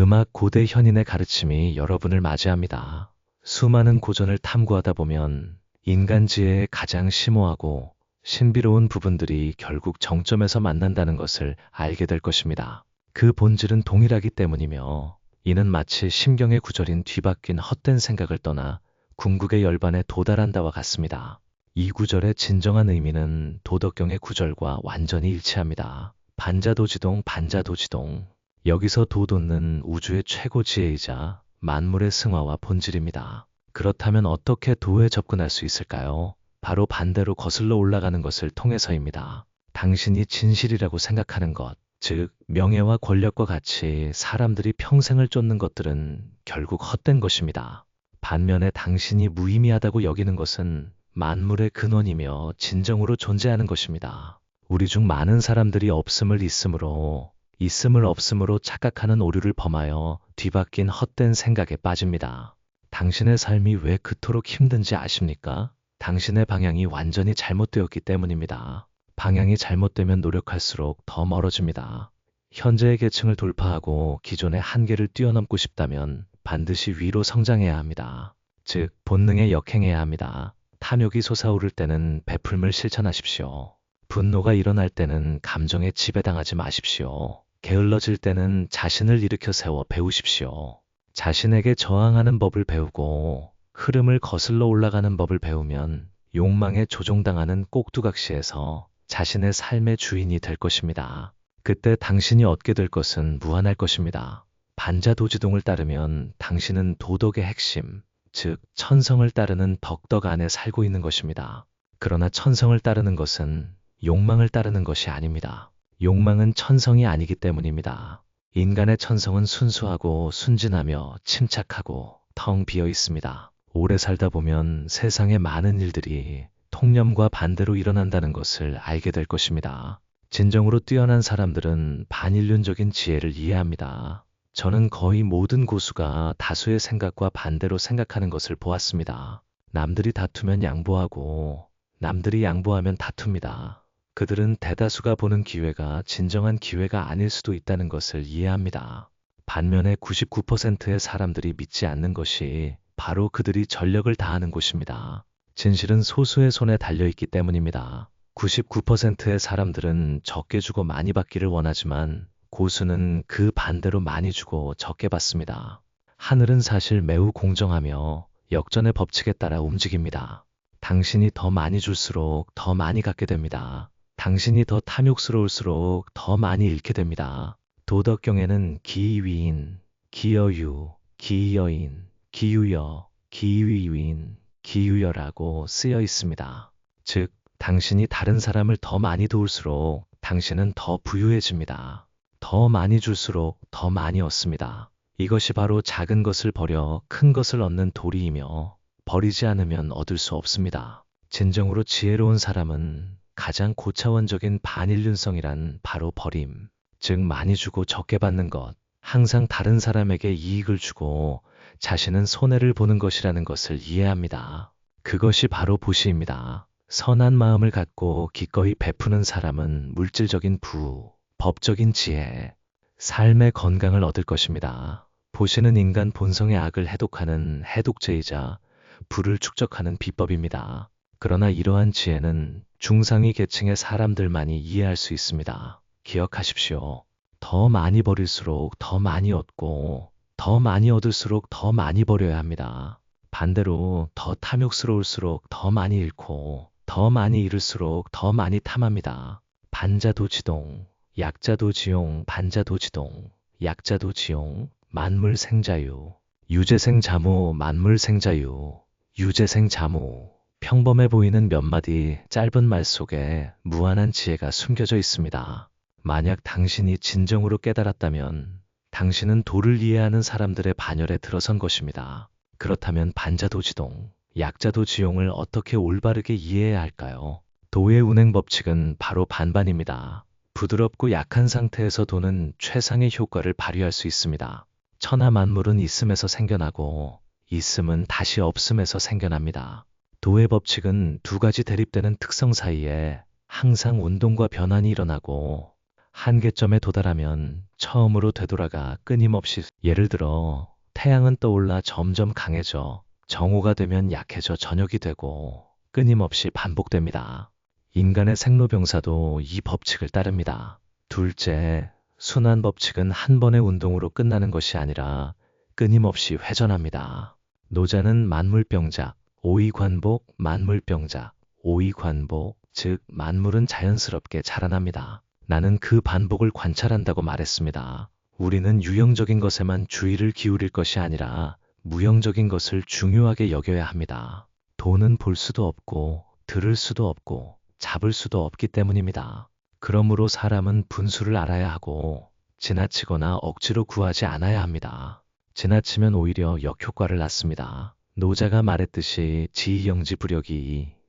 음악 고대 현인의 가르침이 여러분을 맞이합니다. 수많은 고전을 탐구하다 보면 인간 지혜의 가장 심오하고 신비로운 부분들이 결국 정점에서 만난다는 것을 알게 될 것입니다. 그 본질은 동일하기 때문이며, 이는 마치 심경의 구절인 뒤바뀐 헛된 생각을 떠나 궁극의 열반에 도달한다와 같습니다. 이 구절의 진정한 의미는 도덕경의 구절과 완전히 일치합니다. 반자도지동 반자도지동. 여기서 도도는 우주의 최고 지혜이자 만물의 승화와 본질입니다. 그렇다면 어떻게 도에 접근할 수 있을까요? 바로 반대로 거슬러 올라가는 것을 통해서입니다. 당신이 진실이라고 생각하는 것, 즉 명예와 권력과 같이 사람들이 평생을 쫓는 것들은 결국 헛된 것입니다. 반면에 당신이 무의미하다고 여기는 것은 만물의 근원이며 진정으로 존재하는 것입니다. 우리 중 많은 사람들이 없음을 있음으로, 있음을 없음으로 착각하는 오류를 범하여 뒤바뀐 헛된 생각에 빠집니다. 당신의 삶이 왜 그토록 힘든지 아십니까? 당신의 방향이 완전히 잘못되었기 때문입니다. 방향이 잘못되면 노력할수록 더 멀어집니다. 현재의 계층을 돌파하고 기존의 한계를 뛰어넘고 싶다면 반드시 위로 성장해야 합니다. 즉, 본능에 역행해야 합니다. 탐욕이 솟아오를 때는 베풀음을 실천하십시오. 분노가 일어날 때는 감정에 지배당하지 마십시오. 게을러질 때는 자신을 일으켜 세워 배우십시오. 자신에게 저항하는 법을 배우고 흐름을 거슬러 올라가는 법을 배우면 욕망에 조종당하는 꼭두각시에서 자신의 삶의 주인이 될 것입니다. 그때 당신이 얻게 될 것은 무한할 것입니다. 반자도지동을 따르면 당신은 도덕의 핵심, 즉 천성을 따르는 덕덕 안에 살고 있는 것입니다. 그러나 천성을 따르는 것은 욕망을 따르는 것이 아닙니다. 욕망은 천성이 아니기 때문입니다. 인간의 천성은 순수하고 순진하며 침착하고 텅 비어 있습니다. 오래 살다 보면 세상의 많은 일들이 통념과 반대로 일어난다는 것을 알게 될 것입니다. 진정으로 뛰어난 사람들은 반인륜적인 지혜를 이해합니다. 저는 거의 모든 고수가 다수의 생각과 반대로 생각하는 것을 보았습니다. 남들이 다투면 양보하고 남들이 양보하면 다툽니다. 그들은 대다수가 보는 기회가 진정한 기회가 아닐 수도 있다는 것을 이해합니다. 반면에 99%의 사람들이 믿지 않는 것이 바로 그들이 전력을 다하는 곳입니다. 진실은 소수의 손에 달려있기 때문입니다. 99%의 사람들은 적게 주고 많이 받기를 원하지만 고수는 그 반대로 많이 주고 적게 받습니다. 하늘은 사실 매우 공정하며 역전의 법칙에 따라 움직입니다. 당신이 더 많이 줄수록 더 많이 갖게 됩니다. 당신이 더 탐욕스러울수록 더 많이 잃게 됩니다. 도덕경에는 기위인, 기여유, 기여인, 기유여, 기위인, 기유여라고 쓰여 있습니다. 즉, 당신이 다른 사람을 더 많이 도울수록 당신은 더 부유해집니다. 더 많이 줄수록 더 많이 얻습니다. 이것이 바로 작은 것을 버려 큰 것을 얻는 도리이며, 버리지 않으면 얻을 수 없습니다. 진정으로 지혜로운 사람은 가장 고차원적인 반인륜성이란 바로 버림, 즉 많이 주고 적게 받는 것, 항상 다른 사람에게 이익을 주고 자신은 손해를 보는 것이라는 것을 이해합니다. 그것이 바로 보시입니다. 선한 마음을 갖고 기꺼이 베푸는 사람은 물질적인 부후, 법적인 지혜, 삶의 건강을 얻을 것입니다. 보시는 인간 본성의 악을 해독하는 해독제이자 불을 축적하는 비법입니다. 그러나 이러한 지혜는 중상위 계층의 사람들만이 이해할 수 있습니다. 기억하십시오. 더 많이 버릴수록 더 많이 얻고 더 많이 얻을수록 더 많이 버려야 합니다. 반대로 더 탐욕스러울수록 더 많이 잃고 더 많이 잃을수록 더 많이 탐합니다. 반자도지동, 약자도지용, 반자도지동, 약자도지용, 만물생자유, 유재생자무, 만물생자유, 유재생자무. 평범해 보이는 몇 마디 짧은 말 속에 무한한 지혜가 숨겨져 있습니다. 만약 당신이 진정으로 깨달았다면 당신은 도를 이해하는 사람들의 반열에 들어선 것입니다. 그렇다면 반자도지동, 약자도지용을 어떻게 올바르게 이해해야 할까요? 도의 운행 법칙은 바로 반반입니다. 부드럽고 약한 상태에서 도는 최상의 효과를 발휘할 수 있습니다. 천하 만물은 있음에서 생겨나고 있음은 다시 없음에서 생겨납니다. 도의 법칙은 두 가지 대립되는 특성 사이에 항상 운동과 변환이 일어나고 한계점에 도달하면 처음으로 되돌아가 끊임없이 예를 들어 태양은 떠올라 점점 강해져 정오가 되면 약해져 저녁이 되고 끊임없이 반복됩니다. 인간의 생로병사도 이 법칙을 따릅니다. 둘째, 순환 법칙은 한 번의 운동으로 끝나는 것이 아니라 끊임없이 회전합니다. 노자는 만물병작, 오이관복, 만물병작, 오이관복, 즉 만물은 자연스럽게 자라납니다. 나는 그 반복을 관찰한다고 말했습니다. 우리는 유형적인 것에만 주의를 기울일 것이 아니라 무형적인 것을 중요하게 여겨야 합니다. 돈은 볼 수도 없고 들을 수도 없고 잡을 수도 없기 때문입니다. 그러므로 사람은 분수를 알아야 하고 지나치거나 억지로 구하지 않아야 합니다. 지나치면 오히려 역효과를 낳습니다. 노자가 말했듯이 지이영지부력이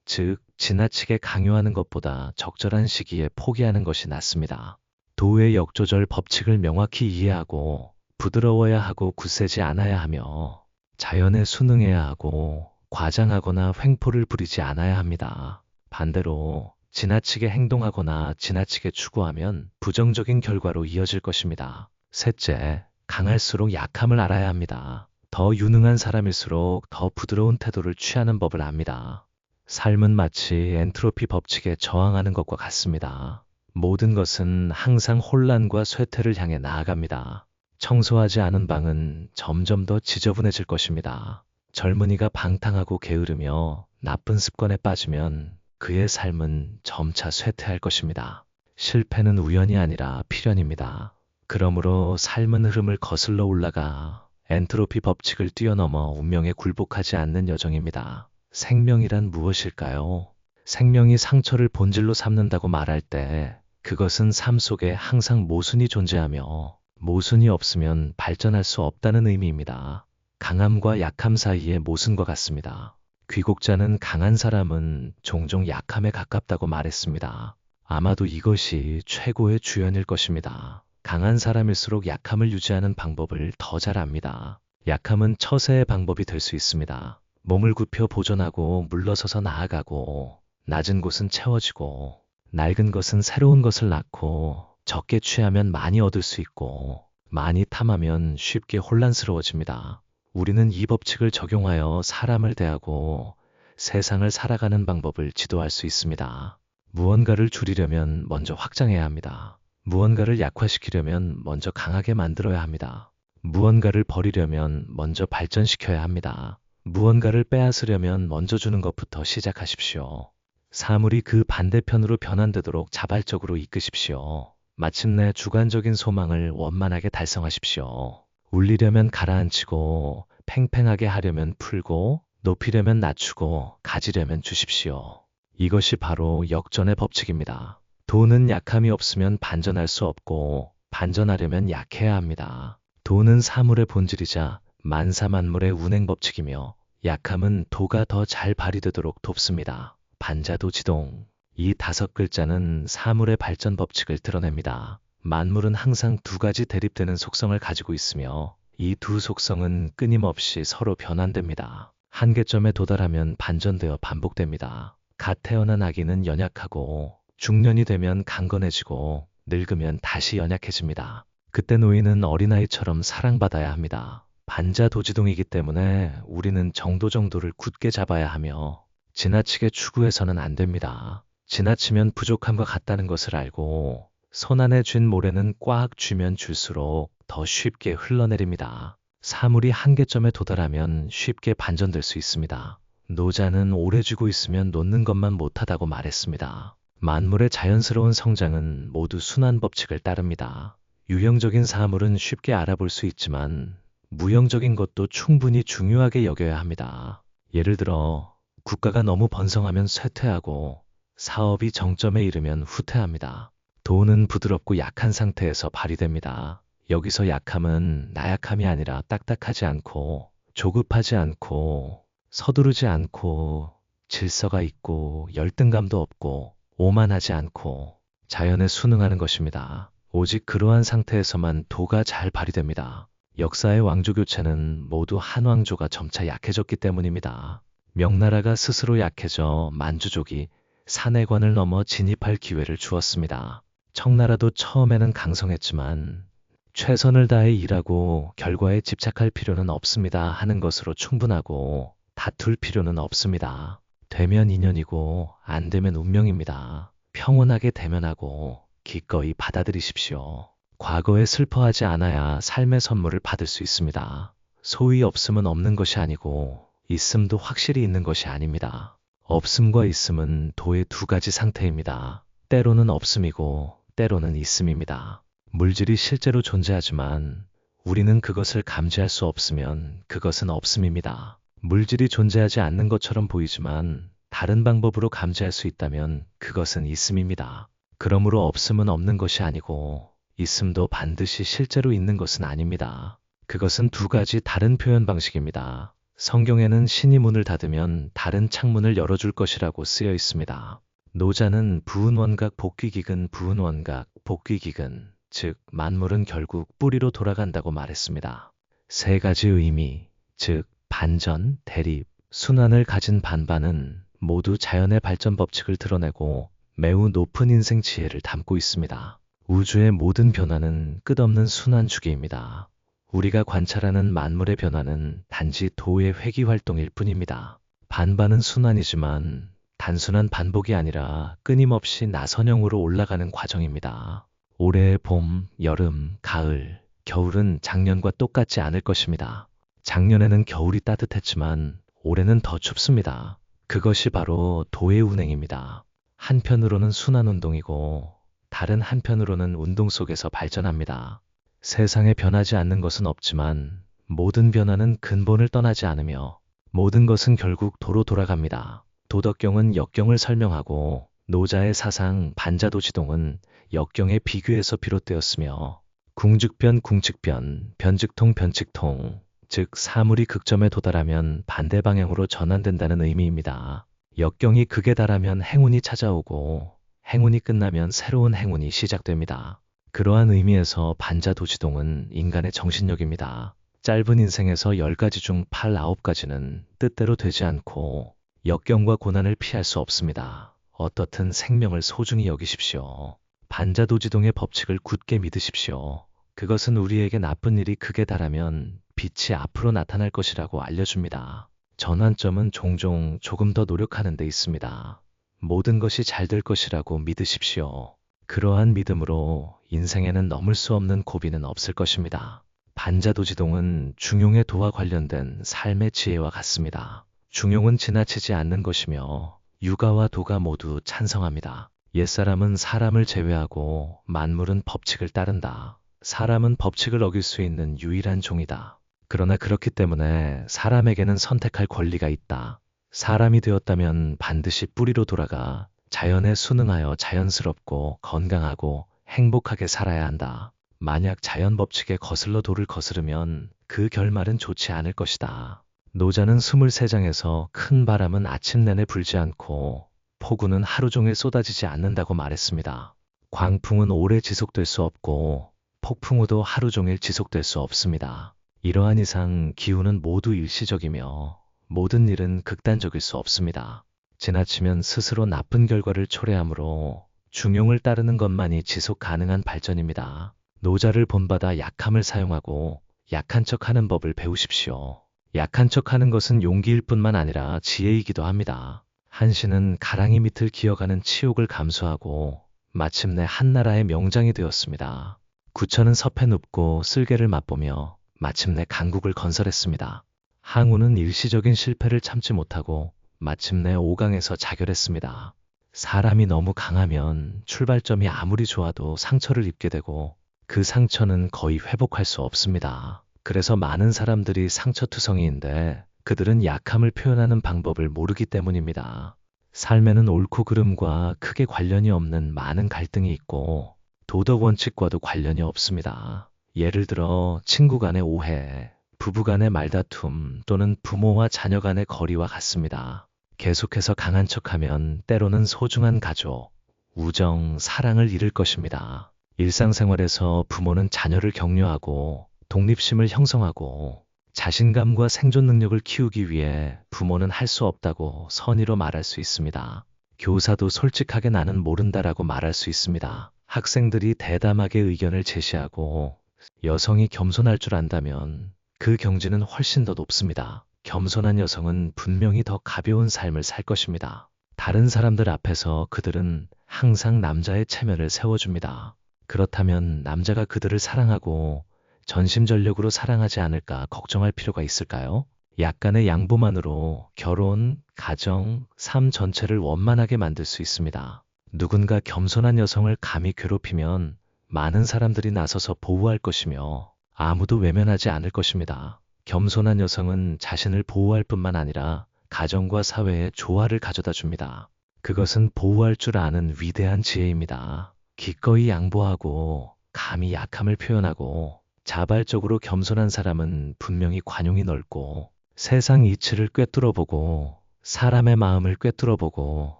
즉 지나치게 강요하는 것보다 적절한 시기에 포기하는 것이 낫습니다. 도의 역조절 법칙을 명확히 이해하고 부드러워야 하고 굳세지 않아야 하며 자연에 순응해야 하고 과장하거나 횡포를 부리지 않아야 합니다. 반대로 지나치게 행동하거나 지나치게 추구하면 부정적인 결과로 이어질 것입니다. 셋째, 강할수록 약함을 알아야 합니다. 더 유능한 사람일수록 더 부드러운 태도를 취하는 법을 압니다. 삶은 마치 엔트로피 법칙에 저항하는 것과 같습니다. 모든 것은 항상 혼란과 쇠퇴를 향해 나아갑니다. 청소하지 않은 방은 점점 더 지저분해질 것입니다. 젊은이가 방탕하고 게으르며 나쁜 습관에 빠지면 그의 삶은 점차 쇠퇴할 것입니다. 실패는 우연이 아니라 필연입니다. 그러므로 삶은 흐름을 거슬러 올라가 엔트로피 법칙을 뛰어넘어 운명에 굴복하지 않는 여정입니다. 생명이란 무엇일까요? 생명이 상처를 본질로 삼는다고 말할 때 그것은 삶 속에 항상 모순이 존재하며 모순이 없으면 발전할 수 없다는 의미입니다. 강함과 약함 사이의 모순과 같습니다. 귀국자는 강한 사람은 종종 약함에 가깝다고 말했습니다. 아마도 이것이 최고의 주연일 것입니다. 강한 사람일수록 약함을 유지하는 방법을 더 잘 압니다. 약함은 처세의 방법이 될 수 있습니다. 몸을 굽혀 보존하고 물러서서 나아가고 낮은 곳은 채워지고 낡은 것은 새로운 것을 낳고 적게 취하면 많이 얻을 수 있고 많이 탐하면 쉽게 혼란스러워집니다. 우리는 이 법칙을 적용하여 사람을 대하고 세상을 살아가는 방법을 지도할 수 있습니다. 무언가를 줄이려면 먼저 확장해야 합니다. 무언가를 약화시키려면 먼저 강하게 만들어야 합니다. 무언가를 버리려면 먼저 발전시켜야 합니다. 무언가를 빼앗으려면 먼저 주는 것부터 시작하십시오. 사물이 그 반대편으로 변환되도록 자발적으로 이끄십시오. 마침내 주관적인 소망을 원만하게 달성하십시오. 울리려면 가라앉히고 팽팽하게 하려면 풀고 높이려면 낮추고 가지려면 주십시오. 이것이 바로 역전의 법칙입니다. 돈은 약함이 없으면 반전할 수 없고 반전하려면 약해야 합니다. 돈은 사물의 본질이자 만사만물의 운행 법칙이며 약함은 도가 더 잘 발휘되도록 돕습니다. 반자도지동. 이 5글자는 사물의 발전 법칙을 드러냅니다. 만물은 항상 두 가지 대립되는 속성을 가지고 있으며 이 두 속성은 끊임없이 서로 변환됩니다. 한계점에 도달하면 반전되어 반복됩니다. 갓 태어난 아기는 연약하고 중년이 되면 강건해지고 늙으면 다시 연약해집니다. 그때 노인은 어린아이처럼 사랑받아야 합니다. 반자도지동이기 때문에 우리는 정도를 굳게 잡아야 하며 지나치게 추구해서는 안 됩니다. 지나치면 부족함과 같다는 것을 알고 손안에 쥔 모래는 꽉 쥐면 쥘수록 더 쉽게 흘러내립니다. 사물이 한계점에 도달하면 쉽게 반전될 수 있습니다. 노자는 오래 쥐고 있으면 놓는 것만 못하다고 말했습니다. 만물의 자연스러운 성장은 모두 순환 법칙을 따릅니다. 유형적인 사물은 쉽게 알아볼 수 있지만 무형적인 것도 충분히 중요하게 여겨야 합니다. 예를 들어 국가가 너무 번성하면 쇠퇴하고 사업이 정점에 이르면 후퇴합니다. 돈은 부드럽고 약한 상태에서 발휘됩니다. 여기서 약함은 나약함이 아니라 딱딱하지 않고 조급하지 않고 서두르지 않고 질서가 있고 열등감도 없고 오만하지 않고 자연에 순응하는 것입니다. 오직 그러한 상태에서만 도가 잘 발휘됩니다. 역사의 왕조 교체는 모두 한 왕조가 점차 약해졌기 때문입니다. 명나라가 스스로 약해져 만주족이 사내관을 넘어 진입할 기회를 주었습니다. 청나라도 처음에는 강성했지만 최선을 다해 일하고 결과에 집착할 필요는 없습니다 하는 것으로 충분하고 다툴 필요는 없습니다. 되면 인연이고 안 되면 운명입니다. 평온하게 대면하고 기꺼이 받아들이십시오. 과거에 슬퍼하지 않아야 삶의 선물을 받을 수 있습니다. 소위 없음은 없는 것이 아니고 있음도 확실히 있는 것이 아닙니다. 없음과 있음은 도의 두 가지 상태입니다. 때로는 없음이고 때로는 있음입니다. 물질이 실제로 존재하지만 우리는 그것을 감지할 수 없으면 그것은 없음입니다. 물질이 존재하지 않는 것처럼 보이지만 다른 방법으로 감지할 수 있다면 그것은 있음입니다. 그러므로 없음은 없는 것이 아니고 있음도 반드시 실제로 있는 것은 아닙니다. 그것은 두 가지 다른 표현 방식입니다. 성경에는 신이 문을 닫으면 다른 창문을 열어줄 것이라고 쓰여 있습니다. 노자는 부은원각 복귀기근 부은원각 복귀기근, 즉 만물은 결국 뿌리로 돌아간다고 말했습니다. 세 가지 의미, 즉 반전, 대립, 순환을 가진 반반은 모두 자연의 발전 법칙을 드러내고 매우 높은 인생 지혜를 담고 있습니다. 우주의 모든 변화는 끝없는 순환 주기입니다. 우리가 관찰하는 만물의 변화는 단지 도의 회귀 활동일 뿐입니다. 반반은 순환이지만 단순한 반복이 아니라 끊임없이 나선형으로 올라가는 과정입니다. 올해의 봄, 여름, 가을, 겨울은 작년과 똑같지 않을 것입니다. 작년에는 겨울이 따뜻했지만 올해는 더 춥습니다. 그것이 바로 도의 운행입니다. 한편으로는 순환운동이고 다른 한편으로는 운동 속에서 발전합니다. 세상에 변하지 않는 것은 없지만 모든 변화는 근본을 떠나지 않으며 모든 것은 결국 도로 돌아갑니다. 도덕경은 역경을 설명하고 노자의 사상 반자도지동은 역경의 비교에서 비롯되었으며 궁즉변 궁측변 변즉통 변측통 즉 사물이 극점에 도달하면 반대 방향으로 전환된다는 의미입니다. 역경이 극에 달하면 행운이 찾아오고 행운이 끝나면 새로운 행운이 시작됩니다. 그러한 의미에서 반자도지동은 인간의 정신력입니다. 짧은 인생에서 10가지 중 8, 9가지는 뜻대로 되지 않고 역경과 고난을 피할 수 없습니다. 어떻든 생명을 소중히 여기십시오. 반자도지동의 법칙을 굳게 믿으십시오. 그것은 우리에게 나쁜 일이 극에 달하면 빛이 앞으로 나타날 것이라고 알려줍니다. 전환점은 종종 조금 더 노력하는 데 있습니다. 모든 것이 잘 될 것이라고 믿으십시오. 그러한 믿음으로 인생에는 넘을 수 없는 고비는 없을 것입니다. 반자도지동은 중용의 도와 관련된 삶의 지혜와 같습니다. 중용은 지나치지 않는 것이며 육아와 도가 모두 찬성합니다. 옛사람은 사람을 제외하고 만물은 법칙을 따른다. 사람은 법칙을 어길 수 있는 유일한 종이다. 그러나 그렇기 때문에 사람에게는 선택할 권리가 있다. 사람이 되었다면 반드시 뿌리로 돌아가 자연에 순응하여 자연스럽고 건강하고 행복하게 살아야 한다. 만약 자연 법칙에 거슬러 도를 거스르면 그 결말은 좋지 않을 것이다. 노자는 23장에서 큰 바람은 아침 내내 불지 않고 폭우는 하루 종일 쏟아지지 않는다고 말했습니다. 광풍은 오래 지속될 수 없고 폭풍우도 하루 종일 지속될 수 없습니다. 이러한 이상 기후는 모두 일시적이며 모든 일은 극단적일 수 없습니다. 지나치면 스스로 나쁜 결과를 초래하므로 중용을 따르는 것만이 지속 가능한 발전입니다. 노자를 본받아 약함을 사용하고 약한 척하는 법을 배우십시오. 약한 척하는 것은 용기일 뿐만 아니라 지혜이기도 합니다. 한신은 가랑이 밑을 기어가는 치욕을 감수하고 마침내 한나라의 명장이 되었습니다. 구천은 섭에 눕고 쓸개를 맛보며 마침내 강국을 건설했습니다. 항우는 일시적인 실패를 참지 못하고 마침내 오강에서 자결했습니다. 사람이 너무 강하면 출발점이 아무리 좋아도 상처를 입게 되고 그 상처는 거의 회복할 수 없습니다. 그래서 많은 사람들이 상처투성이인데 그들은 약함을 표현하는 방법을 모르기 때문입니다. 삶에는 옳고 그름과 크게 관련이 없는 많은 갈등이 있고 도덕 원칙과도 관련이 없습니다. 예를 들어 친구 간의 오해, 부부 간의 말다툼 또는 부모와 자녀 간의 거리와 같습니다. 계속해서 강한 척하면 때로는 소중한 가족, 우정, 사랑을 잃을 것입니다. 일상생활에서 부모는 자녀를 격려하고 독립심을 형성하고 자신감과 생존 능력을 키우기 위해 부모는 할 수 없다고 선의로 말할 수 있습니다. 교사도 솔직하게 나는 모른다라고 말할 수 있습니다. 학생들이 대담하게 의견을 제시하고 여성이 겸손할 줄 안다면 그 경지는 훨씬 더 높습니다. 겸손한 여성은 분명히 더 가벼운 삶을 살 것입니다. 다른 사람들 앞에서 그들은 항상 남자의 체면을 세워줍니다. 그렇다면 남자가 그들을 사랑하고 전심전력으로 사랑하지 않을까 걱정할 필요가 있을까요? 약간의 양보만으로 결혼, 가정, 삶 전체를 원만하게 만들 수 있습니다. 누군가 겸손한 여성을 감히 괴롭히면 많은 사람들이 나서서 보호할 것이며 아무도 외면하지 않을 것입니다. 겸손한 여성은 자신을 보호할 뿐만 아니라 가정과 사회에 조화를 가져다 줍니다. 그것은 보호할 줄 아는 위대한 지혜입니다. 기꺼이 양보하고 감히 약함을 표현하고 자발적으로 겸손한 사람은 분명히 관용이 넓고 세상 이치를 꿰뚫어보고 사람의 마음을 꿰뚫어보고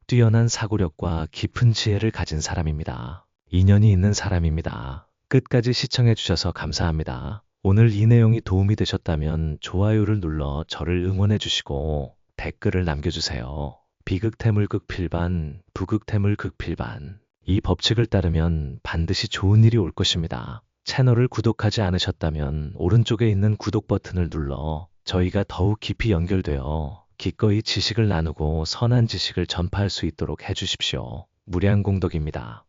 뛰어난 사고력과 깊은 지혜를 가진 사람입니다. 인연이 있는 사람입니다. 끝까지 시청해주셔서 감사합니다. 오늘 이 내용이 도움이 되셨다면 좋아요를 눌러 저를 응원해주시고 댓글을 남겨주세요. 비극태물 극필반, 부극태물 극필반. 이 법칙을 따르면 반드시 좋은 일이 올 것입니다. 채널을 구독하지 않으셨다면 오른쪽에 있는 구독 버튼을 눌러 저희가 더욱 깊이 연결되어 기꺼이 지식을 나누고 선한 지식을 전파할 수 있도록 해주십시오. 무량공덕입니다.